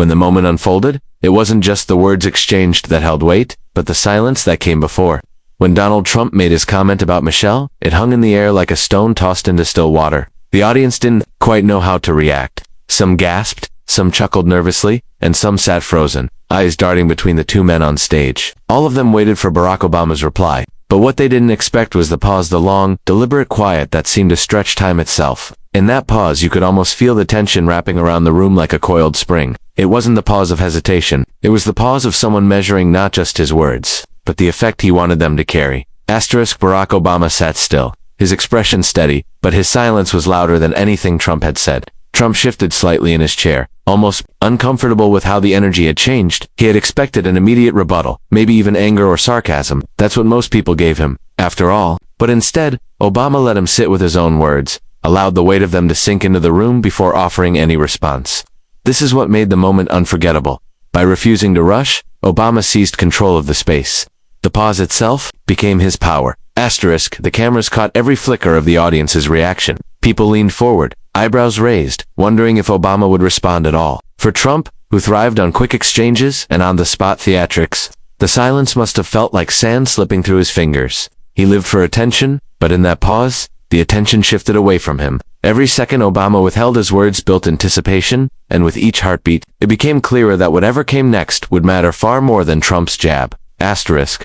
When the moment unfolded, it wasn't just the words exchanged that held weight, but the silence that came before. When Donald Trump made his comment about Michelle, it hung in the air like a stone tossed into still water. The audience didn't quite know how to react. Some gasped, some chuckled nervously, and some sat frozen, eyes darting between the two men on stage. All of them waited for Barack Obama's reply. But what they didn't expect was the pause, the long, deliberate quiet that seemed to stretch time itself. In that pause, you could almost feel the tension wrapping around the room like a coiled spring. It wasn't the pause of hesitation. It was the pause of someone measuring not just his words, but the effect he wanted them to carry. Barack Obama sat still, his expression steady, but his silence was louder than anything Trump had said. Trump shifted slightly in his chair, almost uncomfortable with how the energy had changed. He had expected an immediate rebuttal, maybe even anger or sarcasm. That's what most people gave him, after all. But instead, Obama let him sit with his own words, allowed the weight of them to sink into the room before offering any response. This is what made the moment unforgettable. By refusing to rush, Obama seized control of the space. The pause itself became his power. The cameras caught every flicker of the audience's reaction. People leaned forward, eyebrows raised, wondering if Obama would respond at all. For Trump, who thrived on quick exchanges and on-the-spot theatrics, the silence must have felt like sand slipping through his fingers. He lived for attention, but in that pause, the attention shifted away from him. Every second Obama withheld his words built anticipation, and with each heartbeat, it became clearer that whatever came next would matter far more than Trump's jab.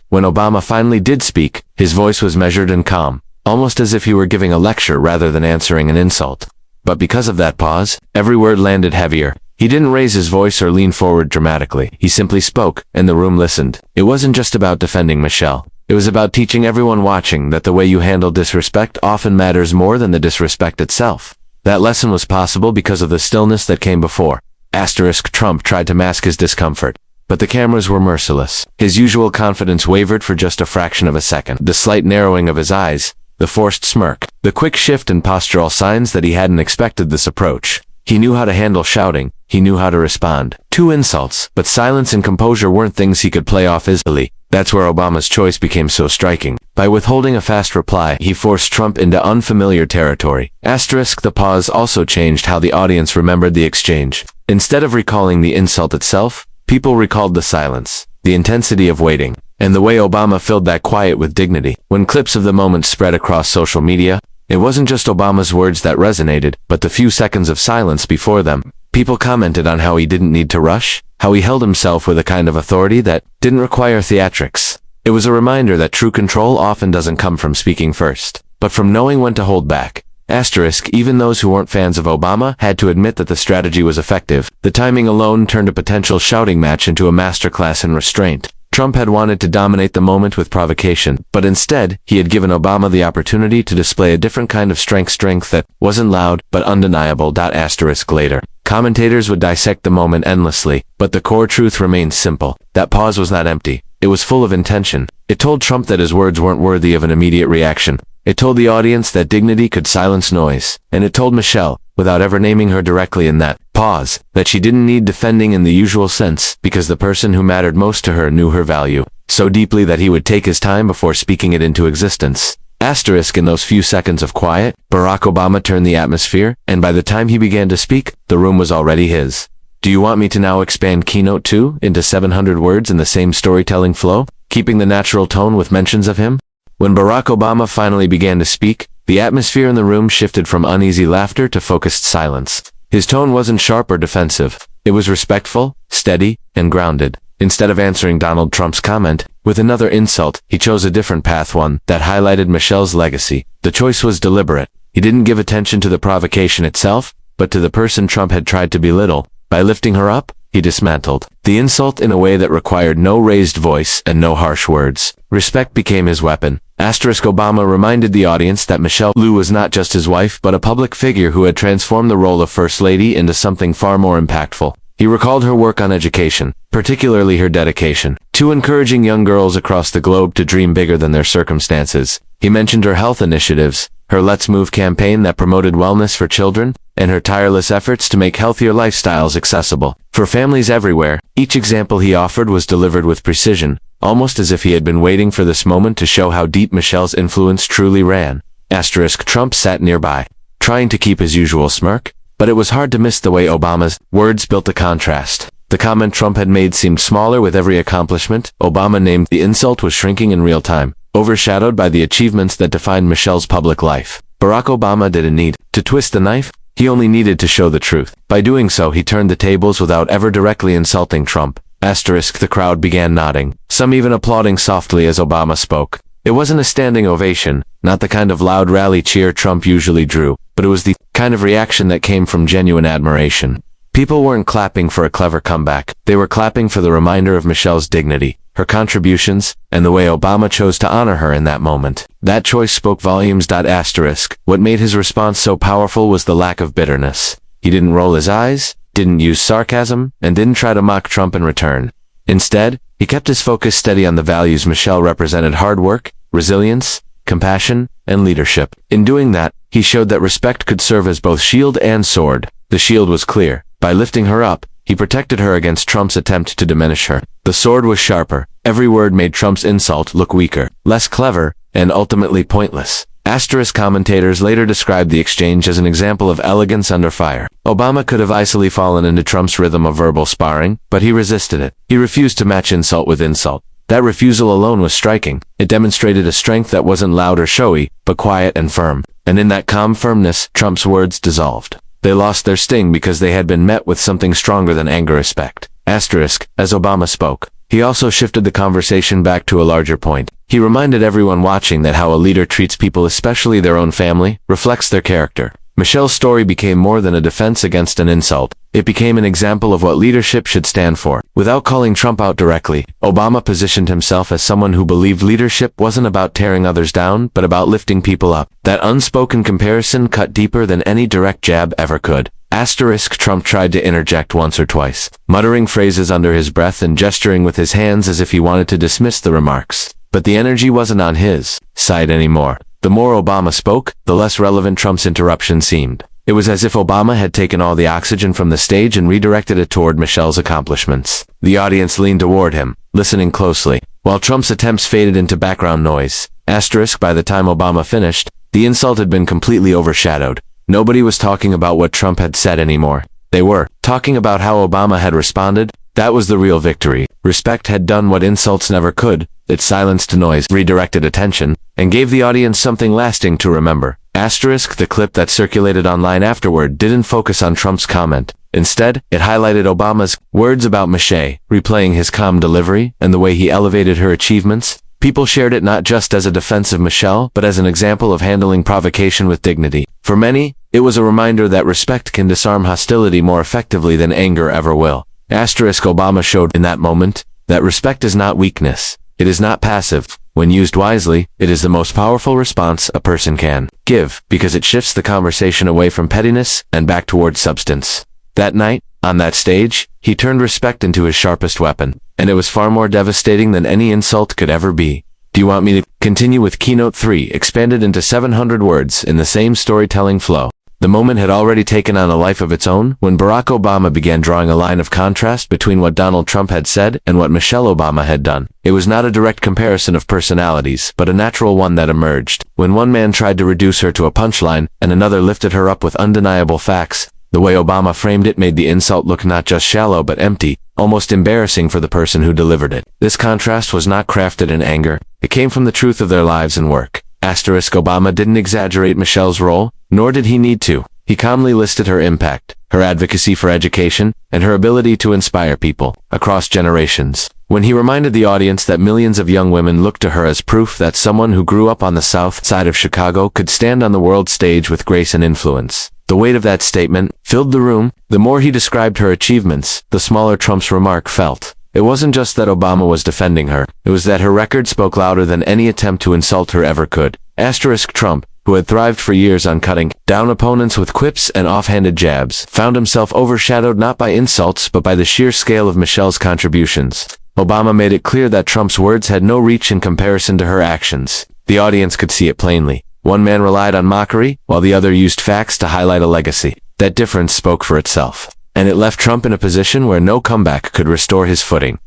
When Obama finally did speak, his voice was measured and calm, almost as if he were giving a lecture rather than answering an insult. But because of that pause, every word landed heavier. He didn't raise his voice or lean forward dramatically. He simply spoke, and the room listened. It wasn't just about defending Michelle. It was about teaching everyone watching that the way you handle disrespect often matters more than the disrespect itself. That lesson was possible because of the stillness that came before. Trump tried to mask his discomfort, but the cameras were merciless. His usual confidence wavered for just a fraction of a second. The slight narrowing of his eyes, the forced smirk, the quick shift in postural signs that he hadn't expected this approach. He knew how to handle shouting. He knew how to respond. 2 insults, but silence and composure weren't things he could play off easily. That's where Obama's choice became so striking. By withholding a fast reply, he forced Trump into unfamiliar territory. The pause also changed how the audience remembered the exchange. Instead of recalling the insult itself, people recalled the silence, the intensity of waiting, and the way Obama filled that quiet with dignity. When clips of the moment spread across social media, it wasn't just Obama's words that resonated, but the few seconds of silence before them. People commented on how he didn't need to rush, how he held himself with a kind of authority that didn't require theatrics. It was a reminder that true control often doesn't come from speaking first, but from knowing when to hold back. Even those who weren't fans of Obama had to admit that the strategy was effective. The timing alone turned a potential shouting match into a masterclass in restraint. Trump had wanted to dominate the moment with provocation, but instead, he had given Obama the opportunity to display a different kind of strength that wasn't loud, but undeniable. Later, commentators would dissect the moment endlessly, but the core truth remained simple. That pause was not empty. It was full of intention. It told Trump that his words weren't worthy of an immediate reaction. It told the audience that dignity could silence noise. And it told Michelle, without ever naming her directly in that pause, that she didn't need defending in the usual sense, because the person who mattered most to her knew her value so deeply that he would take his time before speaking it into existence. In those few seconds of quiet, Barack Obama turned the atmosphere, and by the time he began to speak, the room was already his. Do you want me to now expand Keynote 2 into 700 words in the same storytelling flow, keeping the natural tone with mentions of him? When Barack Obama finally began to speak, the atmosphere in the room shifted from uneasy laughter to focused silence. His tone wasn't sharp or defensive. It was respectful, steady, and grounded. Instead of answering Donald Trump's comment with another insult, he chose a different path, one that highlighted Michelle's legacy. The choice was deliberate. He didn't give attention to the provocation itself, but to the person Trump had tried to belittle. By lifting her up, he dismantled the insult in a way that required no raised voice and no harsh words. Respect became his weapon. Obama reminded the audience that Michelle Liu was not just his wife but a public figure who had transformed the role of First Lady into something far more impactful. He recalled her work on education, particularly her dedication to encouraging young girls across the globe to dream bigger than their circumstances. He mentioned her health initiatives, her Let's Move campaign that promoted wellness for children, and her tireless efforts to make healthier lifestyles accessible for families everywhere. Each example he offered was delivered with precision, almost as if he had been waiting for this moment to show how deep Michelle's influence truly ran. Trump sat nearby, trying to keep his usual smirk, but it was hard to miss the way Obama's words built a contrast. The comment Trump had made seemed smaller with every accomplishment Obama named. The insult was shrinking in real time, overshadowed by the achievements that defined Michelle's public life. Barack Obama didn't need to twist the knife. He only needed to show the truth. By doing so, he turned the tables without ever directly insulting Trump. The crowd began nodding, some even applauding softly as Obama spoke. It wasn't a standing ovation, not the kind of loud rally cheer Trump usually drew, but it was the kind of reaction that came from genuine admiration. People weren't clapping for a clever comeback. They were clapping for the reminder of Michelle's dignity, her contributions, and the way Obama chose to honor her in that moment. That choice spoke volumes. What made his response so powerful was the lack of bitterness. He didn't roll his eyes, didn't use sarcasm, and didn't try to mock Trump in return. Instead, he kept his focus steady on the values Michelle represented: hard work, resilience, compassion, and leadership. In doing that, he showed that respect could serve as both shield and sword. The shield was clear. By lifting her up, he protected her against Trump's attempt to diminish her. The sword was sharper. Every word made Trump's insult look weaker, less clever, and ultimately pointless. Commentators later described the exchange as an example of elegance under fire. Obama could have easily fallen into Trump's rhythm of verbal sparring, but he resisted it. He refused to match insult with insult. That refusal alone was striking. It demonstrated a strength that wasn't loud or showy, but quiet and firm. And in that calm firmness, Trump's words dissolved. They lost their sting because they had been met with something stronger than anger. Respect. As Obama spoke, he also shifted the conversation back to a larger point. He reminded everyone watching that how a leader treats people, especially their own family, reflects their character. Michelle's story became more than a defense against an insult. It became an example of what leadership should stand for. Without calling Trump out directly, Obama positioned himself as someone who believed leadership wasn't about tearing others down, but about lifting people up. That unspoken comparison cut deeper than any direct jab ever could. Trump tried to interject once or twice, muttering phrases under his breath and gesturing with his hands as if he wanted to dismiss the remarks. But the energy wasn't on his side anymore. The more Obama spoke, the less relevant Trump's interruption seemed. It was as if Obama had taken all the oxygen from the stage and redirected it toward Michelle's accomplishments. The audience leaned toward him, listening closely, while Trump's attempts faded into background noise. By the time Obama finished, the insult had been completely overshadowed. Nobody was talking about what Trump had said anymore. They were talking about how Obama had responded. That was the real victory. Respect had done what insults never could. It silenced noise, redirected attention, and gave the audience something lasting to remember. The clip that circulated online afterward didn't focus on Trump's comment. Instead, it highlighted Obama's words about Michelle, replaying his calm delivery and the way he elevated her achievements. People shared it not just as a defense of Michelle, but as an example of handling provocation with dignity. For many, it was a reminder that respect can disarm hostility more effectively than anger ever will. Obama showed in that moment that respect is not weakness. It is not passive. When used wisely, it is the most powerful response a person can give, because it shifts the conversation away from pettiness and back towards substance. That night, on that stage, he turned respect into his sharpest weapon, and it was far more devastating than any insult could ever be. Do you want me to continue with Keynote 3, expanded into 700 words in the same storytelling flow? The moment had already taken on a life of its own when Barack Obama began drawing a line of contrast between what Donald Trump had said and what Michelle Obama had done. It was not a direct comparison of personalities, but a natural one that emerged. When one man tried to reduce her to a punchline and another lifted her up with undeniable facts, the way Obama framed it made the insult look not just shallow but empty, almost embarrassing for the person who delivered it. This contrast was not crafted in anger. It came from the truth of their lives and work. Obama didn't exaggerate Michelle's role, nor did he need to. He calmly listed her impact, her advocacy for education, and her ability to inspire people across generations. When he reminded the audience that millions of young women looked to her as proof that someone who grew up on the south side of Chicago could stand on the world stage with grace and influence, the weight of that statement filled the room. The more he described her achievements, the smaller Trump's remark felt. It wasn't just that Obama was defending her, it was that her record spoke louder than any attempt to insult her ever could. Trump, who had thrived for years on cutting down opponents with quips and offhanded jabs, found himself overshadowed not by insults but by the sheer scale of Michelle's contributions. Obama made it clear that Trump's words had no reach in comparison to her actions. The audience could see it plainly. One man relied on mockery, while the other used facts to highlight a legacy. That difference spoke for itself. And it left Trump in a position where no comeback could restore his footing.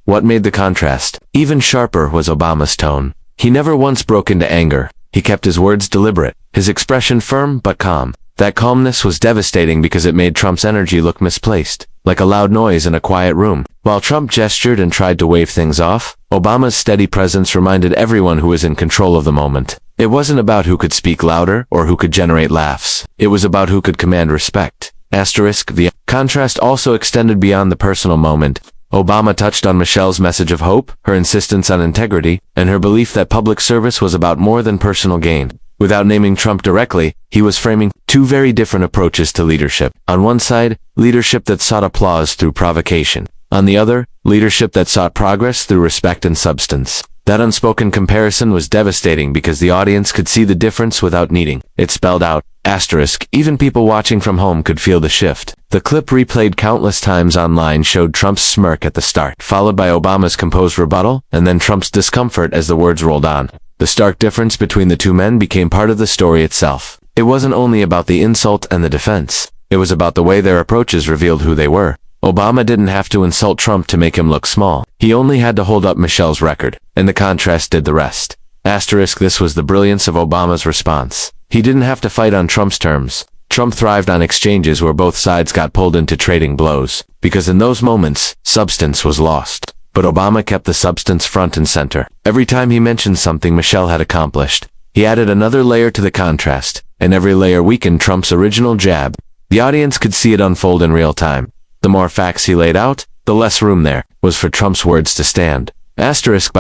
What made the contrast even sharper was Obama's tone. He never once broke into anger. He kept his words deliberate, his expression firm but calm. That calmness was devastating because it made Trump's energy look misplaced. like a loud noise in a quiet room. While Trump gestured and tried to wave things off, Obama's steady presence reminded everyone who was in control of the moment. It wasn't about who could speak louder or who could generate laughs. It was about who could command respect. The contrast also extended beyond the personal moment. Obama touched on Michelle's message of hope, her insistence on integrity, and her belief that public service was about more than personal gain. Without naming Trump directly, he was framing two very different approaches to leadership. On one side, leadership that sought applause through provocation. On the other, leadership that sought progress through respect and substance. That unspoken comparison was devastating because the audience could see the difference without needing it spelled out. Even people watching from home could feel the shift. The clip, replayed countless times online, showed Trump's smirk at the start, followed by Obama's composed rebuttal, and then Trump's discomfort as the words rolled on. The stark difference between the two men became part of the story itself. It wasn't only about the insult and the defense. It was about the way their approaches revealed who they were. Obama didn't have to insult Trump to make him look small. He only had to hold up Michelle's record, and the contrast did the rest. This was the brilliance of Obama's response. He didn't have to fight on Trump's terms. Trump thrived on exchanges where both sides got pulled into trading blows, because in those moments, substance was lost. But Obama kept the substance front and center. Every time he mentioned something Michelle had accomplished, he added another layer to the contrast, and every layer weakened Trump's original jab. The audience could see it unfold in real time. The more facts he laid out, the less room there was for Trump's words to stand. By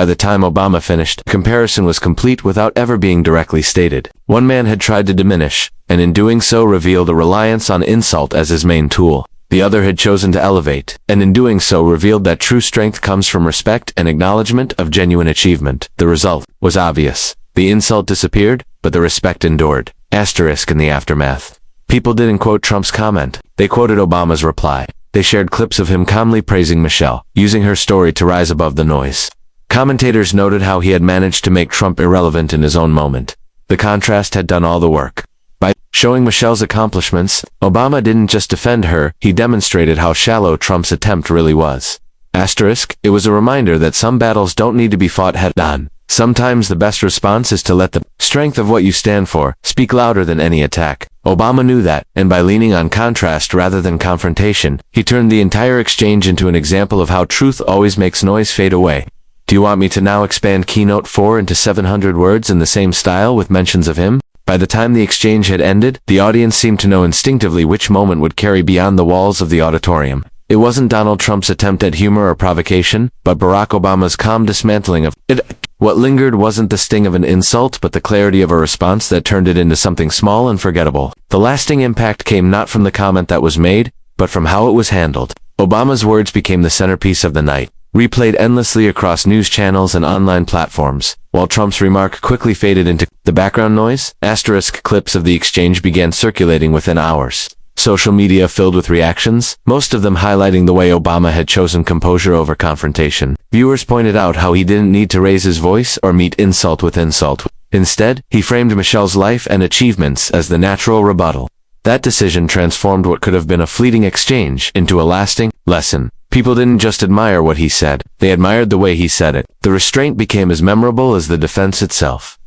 the time Obama finished, the comparison was complete without ever being directly stated. One man had tried to diminish, and in doing so revealed a reliance on insult as his main tool. The other had chosen to elevate, and in doing so revealed that true strength comes from respect and acknowledgement of genuine achievement. The result was obvious. The insult disappeared, but the respect endured. In the aftermath, people didn't quote Trump's comment. They quoted Obama's reply. They shared clips of him calmly praising Michelle, using her story to rise above the noise. Commentators noted how he had managed to make Trump irrelevant in his own moment. The contrast had done all the work. By showing Michelle's accomplishments, Obama didn't just defend her, he demonstrated how shallow Trump's attempt really was. It was a reminder that some battles don't need to be fought head-on. Sometimes the best response is to let the strength of what you stand for speak louder than any attack. Obama knew that, and by leaning on contrast rather than confrontation, he turned the entire exchange into an example of how truth always makes noise fade away. Do you want me to now expand Keynote 4 into 700 words in the same style with mentions of him? By the time the exchange had ended, the audience seemed to know instinctively which moment would carry beyond the walls of the auditorium. It wasn't Donald Trump's attempt at humor or provocation, but Barack Obama's calm dismantling of it. What lingered wasn't the sting of an insult, but the clarity of a response that turned it into something small and forgettable. The lasting impact came not from the comment that was made, but from how it was handled. Obama's words became the centerpiece of the night, replayed endlessly across news channels and online platforms, while Trump's remark quickly faded into the background noise. Clips of the exchange began circulating within hours. Social media filled with reactions, most of them highlighting the way Obama had chosen composure over confrontation. Viewers pointed out how he didn't need to raise his voice or meet insult with insult. Instead, he framed Michelle's life and achievements as the natural rebuttal. That decision transformed what could have been a fleeting exchange into a lasting lesson. People didn't just admire what he said, they admired the way he said it. The restraint became as memorable as the defense itself.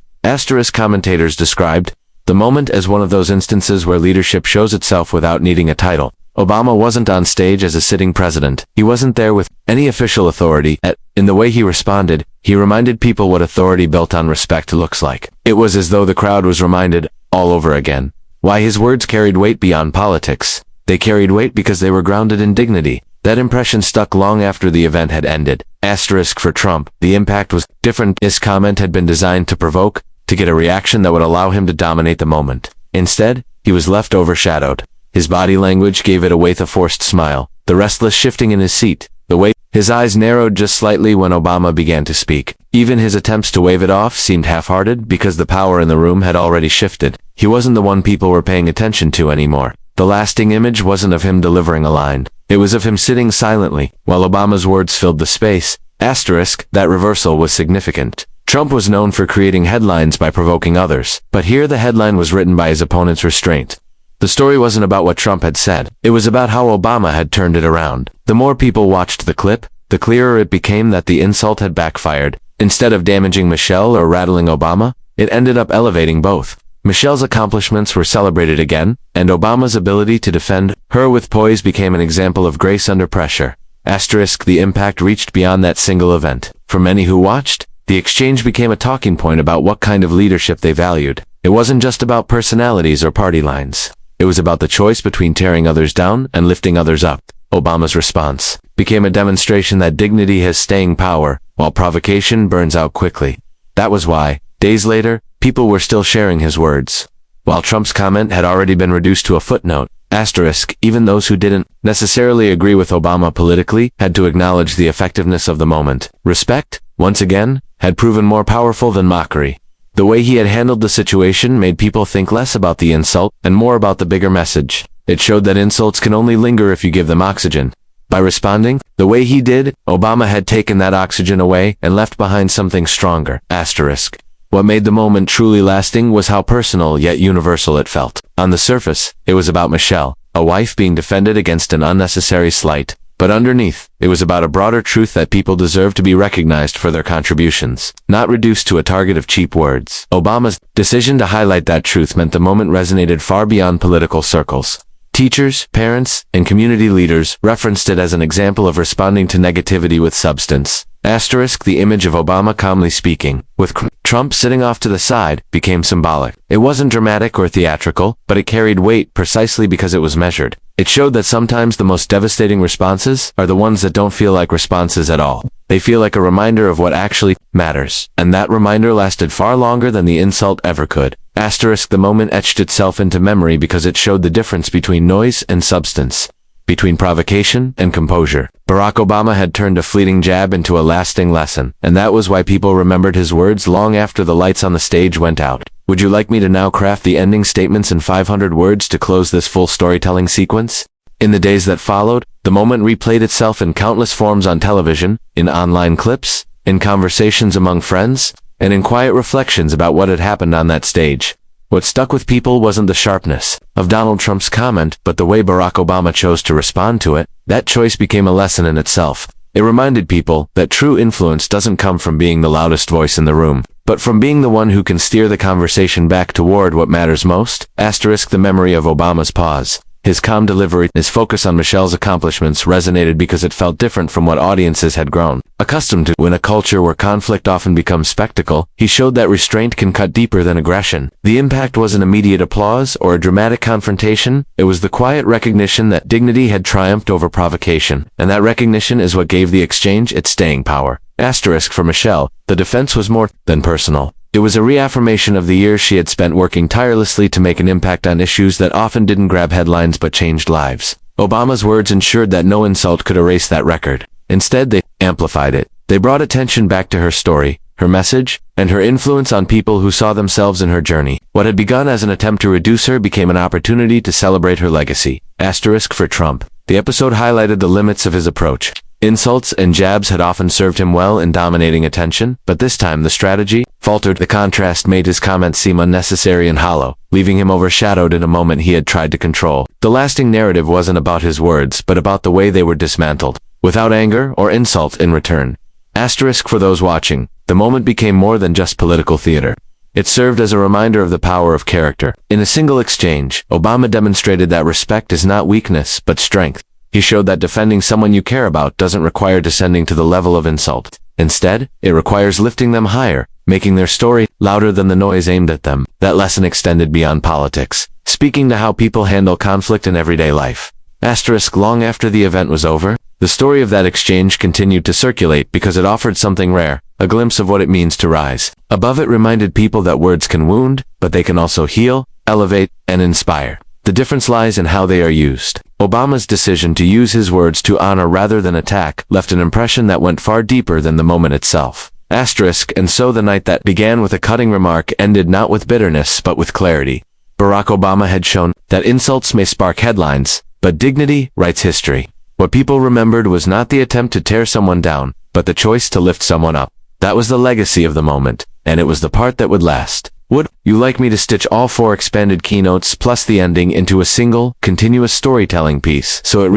Commentators described the moment as one of those instances where leadership shows itself without needing a title. Obama wasn't on stage as a sitting president. He wasn't there with any official authority. In the way he responded, he reminded people what authority built on respect looks like. It was as though the crowd was reminded, all over again, why his words carried weight beyond politics. They carried weight because they were grounded in dignity. That impression stuck long after the event had ended. For Trump, the impact was different. His comment had been designed to provoke, to get a reaction that would allow him to dominate the moment. Instead, he was left overshadowed. His body language gave it away, the forced smile, the restless shifting in his seat, the way his eyes narrowed just slightly when Obama began to speak. Even his attempts to wave it off seemed half-hearted because the power in the room had already shifted. He wasn't the one people were paying attention to anymore. The lasting image wasn't of him delivering a line. It was of him sitting silently, while Obama's words filled the space. That reversal was significant. Trump was known for creating headlines by provoking others, but here the headline was written by his opponent's restraint. The story wasn't about what Trump had said, it was about how Obama had turned it around. The more people watched the clip, the clearer it became that the insult had backfired. Instead of damaging Michelle or rattling Obama, it ended up elevating both. Michelle's accomplishments were celebrated again, and Obama's ability to defend her with poise became an example of grace under pressure. Asterisk, the impact reached beyond that single event. For many who watched, the exchange became a talking point about what kind of leadership they valued. It wasn't just about personalities or party lines. It was about the choice between tearing others down and lifting others up. Obama's response became a demonstration that dignity has staying power, while provocation burns out quickly. That was why, days later, people were still sharing his words. While Trump's comment had already been reduced to a footnote, asterisk, even those who didn't necessarily agree with Obama politically had to acknowledge the effectiveness of the moment. Respect, once again, had proven more powerful than mockery. The way he had handled the situation made people think less about the insult and more about the bigger message. It showed that insults can only linger if you give them oxygen. By responding the way he did, Obama had taken that oxygen away and left behind something stronger. Asterisk. What made the moment truly lasting was how personal yet universal it felt. On the surface, it was about Michelle, a wife being defended against an unnecessary slight. But underneath, it was about a broader truth that people deserve to be recognized for their contributions, not reduced to a target of cheap words. Obama's decision to highlight that truth meant the moment resonated far beyond political circles. Teachers, parents, and community leaders referenced it as an example of responding to negativity with substance. Asterisk, the image of Obama calmly speaking, with Trump sitting off to the side, became symbolic. It wasn't dramatic or theatrical, but it carried weight precisely because it was measured. It showed that sometimes the most devastating responses are the ones that don't feel like responses at all. They feel like a reminder of what actually matters. And that reminder lasted far longer than the insult ever could. Asterisk, the moment etched itself into memory because it showed the difference between noise and substance, between provocation and composure. Barack Obama had turned a fleeting jab into a lasting lesson, and that was why people remembered his words long after the lights on the stage went out. Would you like me to now craft the ending statements in 500 words to close this full storytelling sequence? In the days that followed, the moment replayed itself in countless forms on television, in online clips, in conversations among friends, and in quiet reflections about what had happened on that stage. What stuck with people wasn't the sharpness of Donald Trump's comment, but the way Barack Obama chose to respond to it. That choice became a lesson in itself. It reminded people that true influence doesn't come from being the loudest voice in the room, but from being the one who can steer the conversation back toward what matters most. Asterisk, the memory of Obama's pause. His calm delivery, his focus on Michelle's accomplishments resonated because it felt different from what audiences had grown accustomed to. In a culture where conflict often becomes spectacle, he showed that restraint can cut deeper than aggression. The impact wasn't immediate applause or a dramatic confrontation. It was the quiet recognition that dignity had triumphed over provocation, and that recognition is what gave the exchange its staying power. Asterisk, for Michelle, the defense was more than personal. It was a reaffirmation of the years she had spent working tirelessly to make an impact on issues that often didn't grab headlines but changed lives. Obama's words ensured that no insult could erase that record. Instead, they amplified it. They brought attention back to her story, her message, and her influence on people who saw themselves in her journey. What had begun as an attempt to reduce her became an opportunity to celebrate her legacy. Asterisk, for Trump. The episode highlighted the limits of his approach. Insults and jabs had often served him well in dominating attention, but this time the strategy faltered. The contrast made his comments seem unnecessary and hollow, leaving him overshadowed in a moment he had tried to control. The lasting narrative wasn't about his words, but about the way they were dismantled, without anger or insult in return. Asterisk, for those watching, the moment became more than just political theater. It served as a reminder of the power of character. In a single exchange, Obama demonstrated that respect is not weakness, but strength. He showed that defending someone you care about doesn't require descending to the level of insult. Instead, it requires lifting them higher, making their story louder than the noise aimed at them. That lesson extended beyond politics, speaking to how people handle conflict in everyday life. Asterisk, long after the event was over, the story of that exchange continued to circulate because it offered something rare, a glimpse of what it means to rise. Above it reminded people that words can wound, but they can also heal, elevate, and inspire. The difference lies in how they are used. Obama's decision to use his words to honor rather than attack left an impression that went far deeper than the moment itself. Asterisk, and so the night that began with a cutting remark ended not with bitterness but with clarity. Barack Obama had shown that insults may spark headlines, but dignity writes history. What people remembered was not the attempt to tear someone down, but the choice to lift someone up. That was the legacy of the moment, and it was the part that would last. Would you like me to stitch all 4 expanded keynotes plus the ending into a single, continuous storytelling piece so it